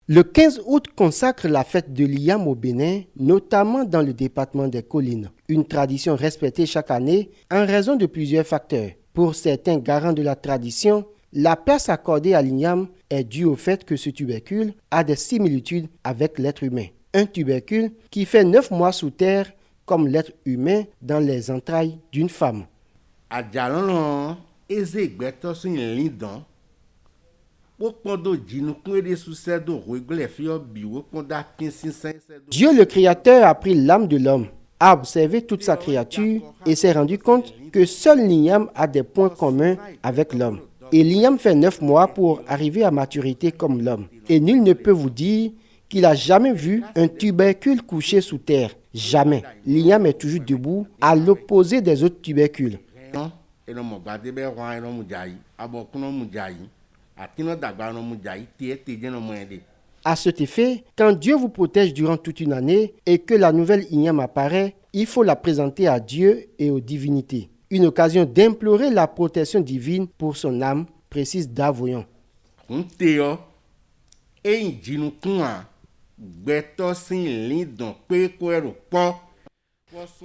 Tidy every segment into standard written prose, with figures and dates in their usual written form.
Le 15 août consacre la fête de l'Iyam au Bénin, notamment dans le département des Collines. Une tradition respectée chaque année en raison de plusieurs facteurs. Pour certains garants de la tradition, la place accordée à l'Iyam est due au fait que ce tubercule a des similitudes avec l'être humain. Un tubercule qui fait 9 mois sous terre comme l'être humain dans les entrailles d'une femme. Dieu le Créateur a pris l'âme de l'homme, a observé toute sa créature et s'est rendu compte que seul l'Iyam a des points communs avec l'homme. Et l'Iyam fait 9 mois pour arriver à maturité comme l'homme. Et nul ne peut vous dire qu'il a jamais vu un tubercule couché sous terre. Jamais. L'Iyam est toujours debout à l'opposé des autres tubercules. À cet effet, quand Dieu vous protège durant toute une année et que la nouvelle Iyam apparaît, il faut la présenter à Dieu et aux divinités. Une occasion d'implorer la protection divine pour son âme, précise Davoyon.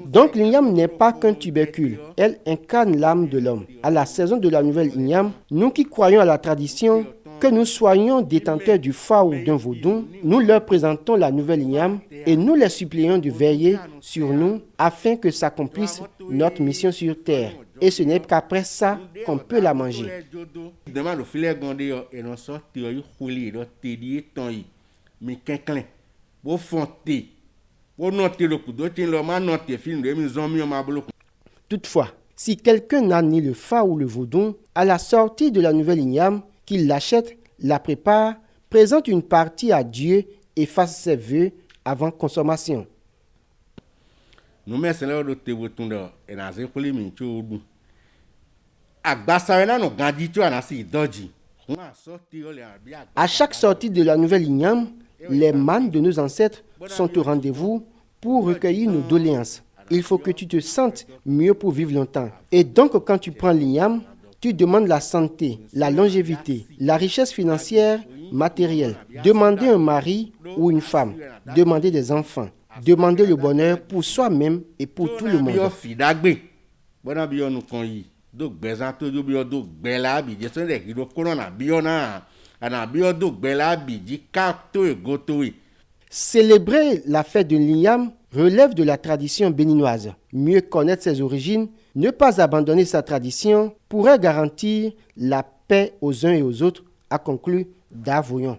Donc l'Iyam n'est pas qu'un tubercule, elle incarne l'âme de l'homme. À la saison de la nouvelle Iyam, nous qui croyons à la tradition, que nous soyons détenteurs du fa ou d'un vaudou, nous leur présentons la nouvelle Iyam et nous les supplions de veiller sur nous afin que s'accomplisse notre mission sur terre. Et ce n'est qu'après ça qu'on peut la manger. Toutefois, si quelqu'un n'a ni le fa ou le vaudou, à la sortie de la nouvelle Iyam, qu'il l'achète, la prépare, présente une partie à Dieu et fasse ses vœux avant consommation. À chaque sortie de la nouvelle Iyam, les mânes de nos ancêtres sont au rendez-vous pour recueillir nos doléances. Il faut que tu te sentes mieux pour vivre longtemps. Et donc, quand tu prends l'Iyam, tu demandes la santé, la longévité, la richesse financière, matérielle. Demandez un mari ou une femme. Demandez des enfants. Demandez le bonheur pour soi-même et pour tout le monde. Célébrer la fête de l'Iyam relève de la tradition béninoise. Mieux connaître ses origines, ne pas abandonner sa tradition pourrait garantir la paix aux uns et aux autres, a conclu Davoyon.